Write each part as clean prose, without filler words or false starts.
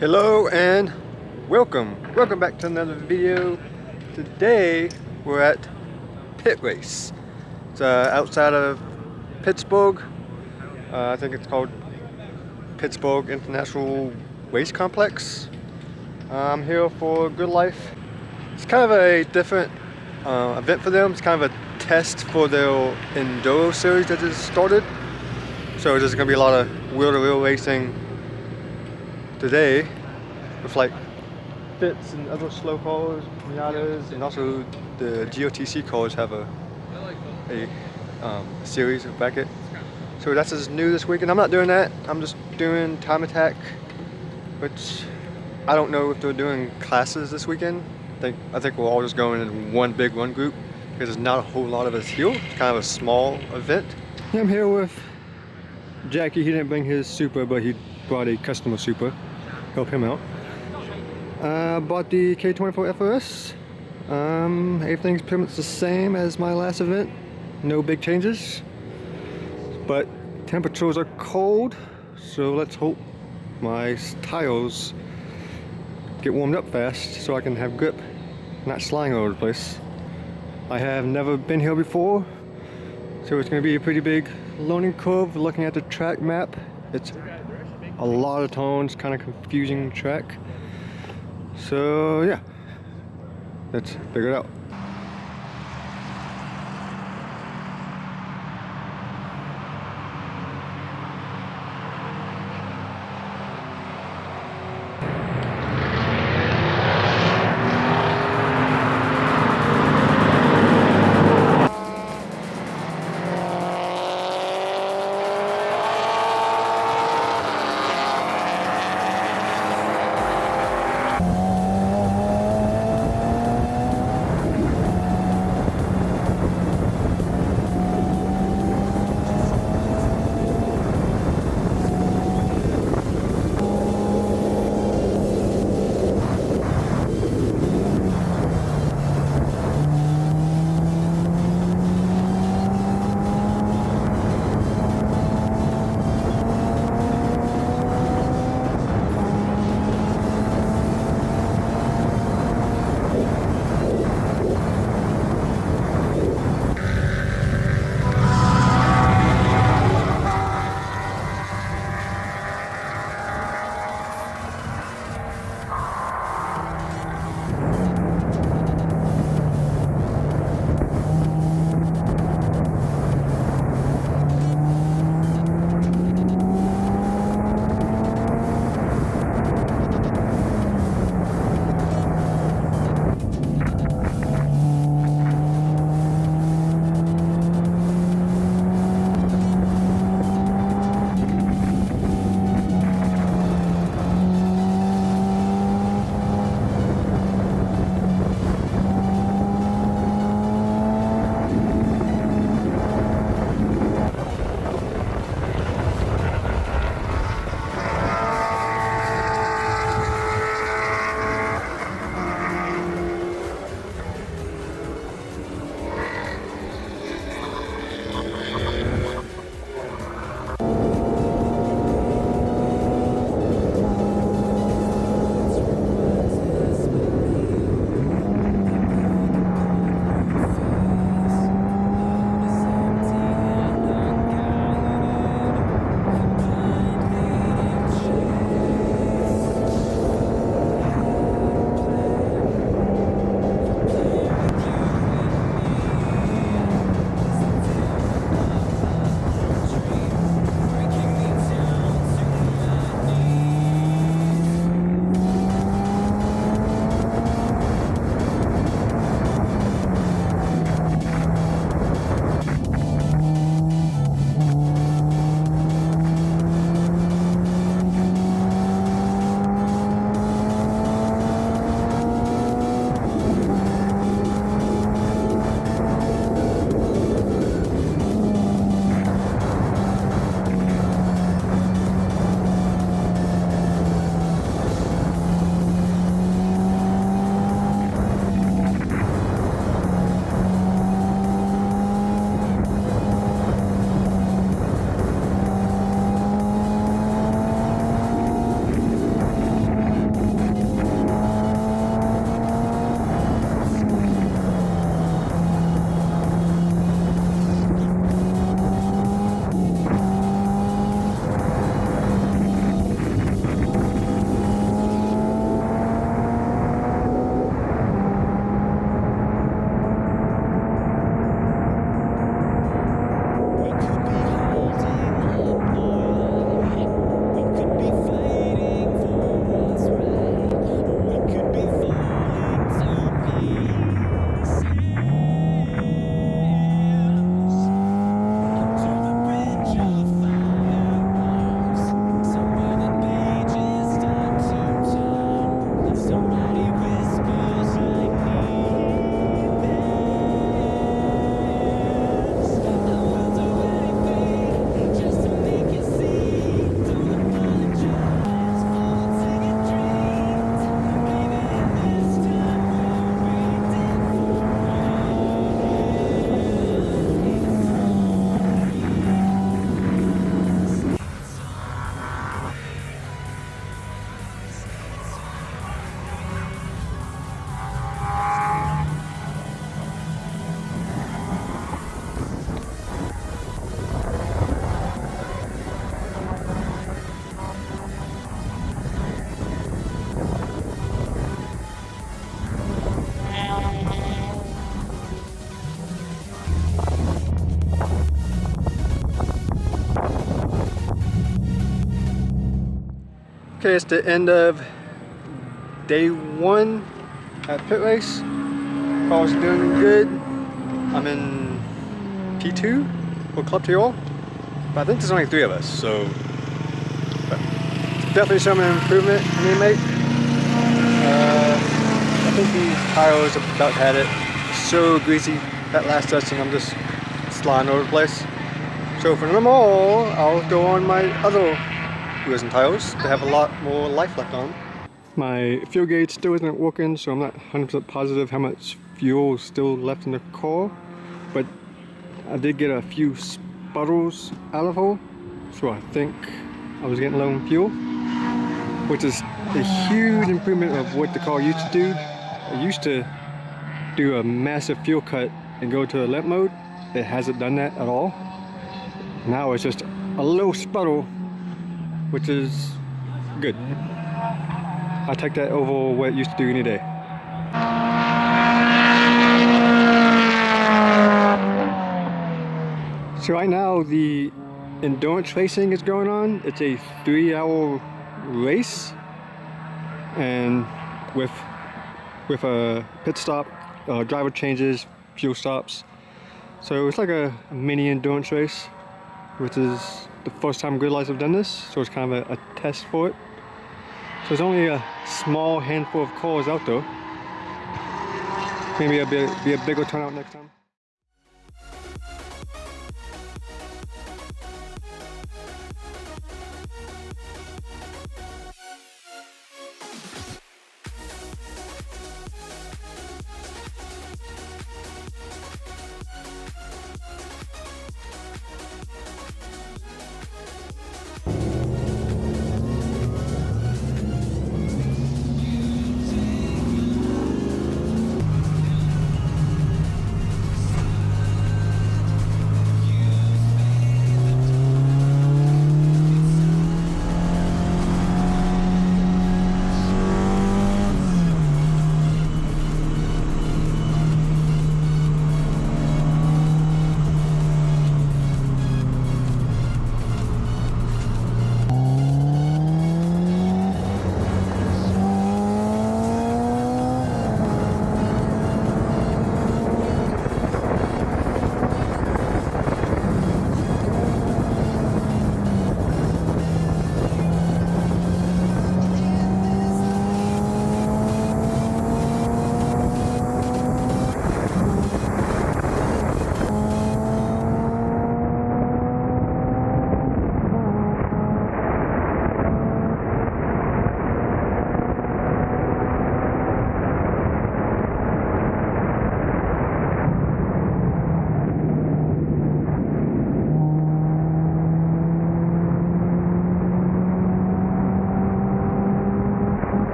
Hello and welcome back to another video. Today we're at Pitt race. It's outside of Pittsburgh. I think it's called Pittsburgh International Race Complex. I'm here for Gridlife. It's kind of a different event for them. It's kind of a test for their enduro series that just started. So there's going to be a lot of wheel-to-wheel racing today with like Pitts and other slow cars, Miatas, and also the GOTC cars have a series of bracket. So that's just new this week, and I'm not doing that. I'm just doing time attack, which I don't know if they're doing classes this weekend. I think we're all just going in one big run group because there's not a whole lot of us here. It's kind of a small event. I'm here with Jackie. He didn't bring his Super, but he brought a customer Super. Help him out. Bought the K24 FRS. Everything's pretty much the same as my last event. No big changes. But temperatures are cold, so let's hope my tires get warmed up fast so I can have grip, not sliding all over the place. I have never been here before, so it's going to be a pretty big learning curve. Looking at the track map, it's a lot of tones, kind of confusing track. So yeah, let's figure it out. Okay, it's the end of day 1 at Pitt Race. Car's doing good. I'm in P2 for ClubTR, but I think there's only 3 of us, so definitely some improvement I need to make. I think these tires about had it. So greasy that last testing, I'm just sliding over the place. So for no more, I'll throw on my other wheels and tires to have a lot more life left on. My fuel gauge still isn't working, so I'm not 100% positive how much fuel is still left in the car, but I did get a few sputters out of her, so I think I was getting low on fuel, which is a huge improvement of what the car used to do. It used to do a massive fuel cut and go to a limp mode. It hasn't done that at all. Now it's just a little sputter, which is good. I'll take that over what it used to do any day. So right now the endurance racing is going on. It's a 3-hour race, and with a pit stop, driver changes, fuel stops. So it's like a mini endurance race, which is the first time Gridlife have done this, so it's kind of a test for it. So there's only a small handful of cars out there. Maybe it'll be a bigger turnout next time.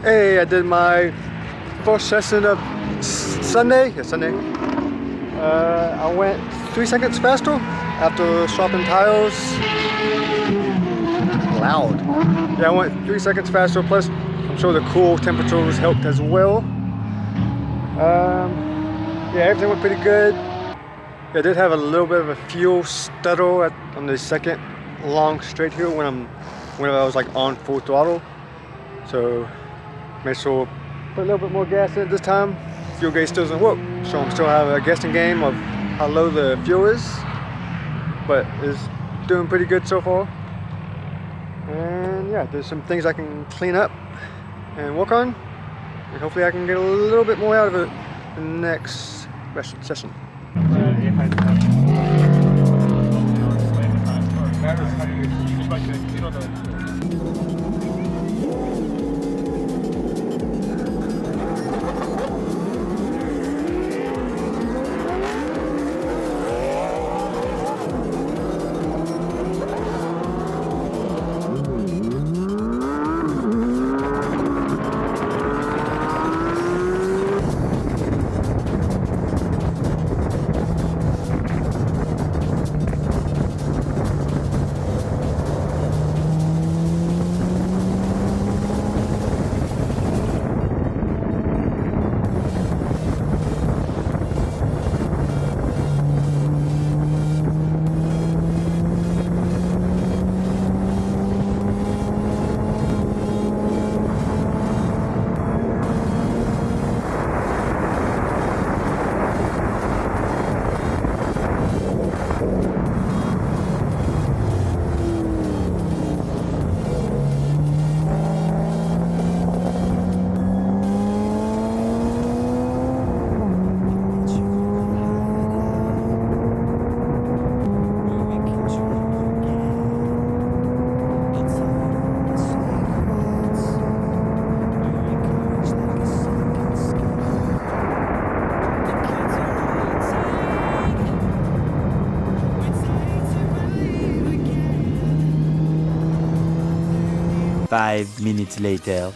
Hey, I did my first session of Sunday. Yeah, Sunday. I went 3 seconds faster after swapping tires. Loud. Yeah, I went 3 seconds faster. Plus, I'm sure the cool temperatures helped as well. Yeah, everything went pretty good. I did have a little bit of a fuel stutter on the second long straight here whenever I was like on full throttle. So make sure put a little bit more gas in it this time. Fuel gauge still doesn't work, so I'm still having a guessing game of how low the fuel is, but it's doing pretty good so far. And yeah, there's some things I can clean up and work on, and hopefully I can get a little bit more out of it in the next session. Five minutes later.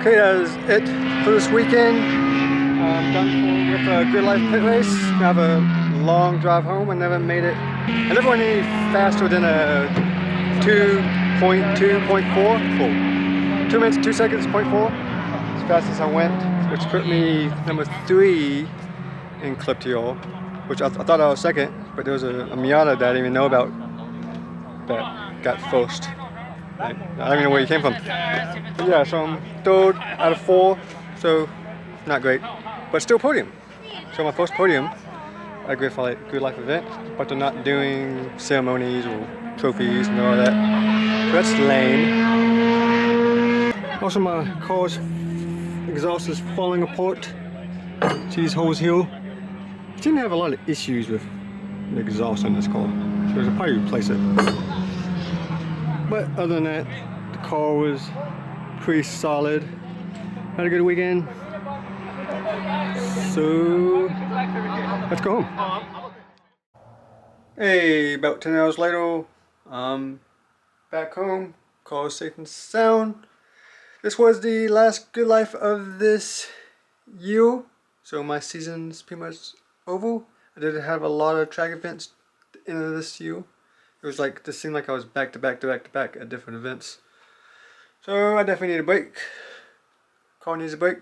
Okay, that is it for this weekend. I'm done with a Gridlife Pitt race. I have a long drive home. I never made it. I never went any faster than a 2.2.4. 2 minutes, 2 seconds, 0.4. As fast as I went, which put me number 3 in ClubTR, which I thought I was second, but there was a Miata that I didn't even know about that got first. I don't even know where he came from. But yeah, so I'm third out of 4, so not great, but still podium. So my first podium at a Gridlife event, but they're not doing ceremonies or trophies and all that. So that's lame. Also, my car's exhaust is falling apart. See these holes here? I seem to have a lot of issues with the exhaust on this car, so I should probably replace it. But other than that, the car was pretty solid. Had a good weekend. So let's go home. Hey, about 10 hours later, back home. Car is safe and sound. This was the last Gridlife of this year, so my season's pretty much over. I did have a lot of track events at the end of this year. It was like, this seemed like I was back to back at different events. So I definitely need a break. Car needs a break.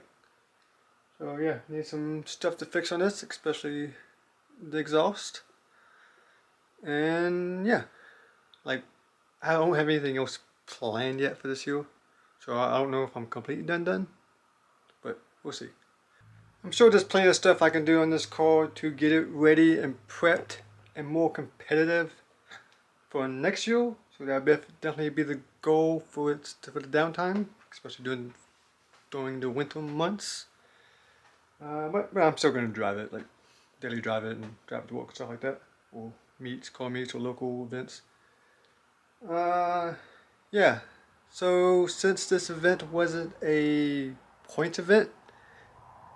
So yeah, need some stuff to fix on this, especially the exhaust. And yeah, like I don't have anything else planned yet for this year. So I don't know if I'm completely done, but we'll see. I'm sure there's plenty of stuff I can do on this car to get it ready and prepped and more competitive for next year. So that'll definitely be the goal for the downtime, especially during the winter months. But I'm still going to drive it, like daily drive it and drive it to work and stuff like that, or car meets or local events. Yeah. So since this event wasn't a point event,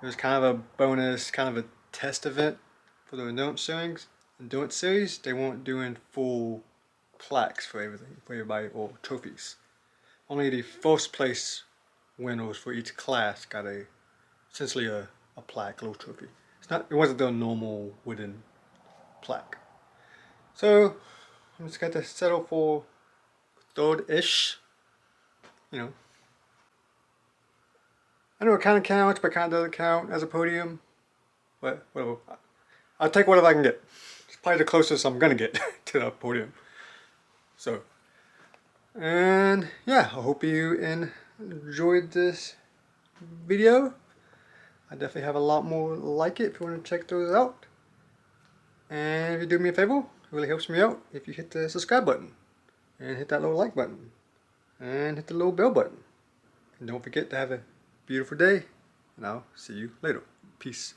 it was kind of a bonus, kind of a test event for the endurance series. They weren't doing full plaques for everybody, or trophies. Only the first place winners for each class got essentially a plaque, a little trophy. It wasn't the normal wooden plaque. So I'm just got to settle for third-ish. You know, I know it kind of counts, but kind of doesn't count as a podium. But whatever, I'll take whatever I can get. It's probably the closest I'm gonna get to the podium. So, and yeah, I hope you enjoyed this video. I definitely have a lot more like it if you want to check those out. And if you do me a favor, it really helps me out if you hit the subscribe button and hit that little like button and hit the little bell button. And don't forget to have a beautiful day, and I'll see you later. Peace.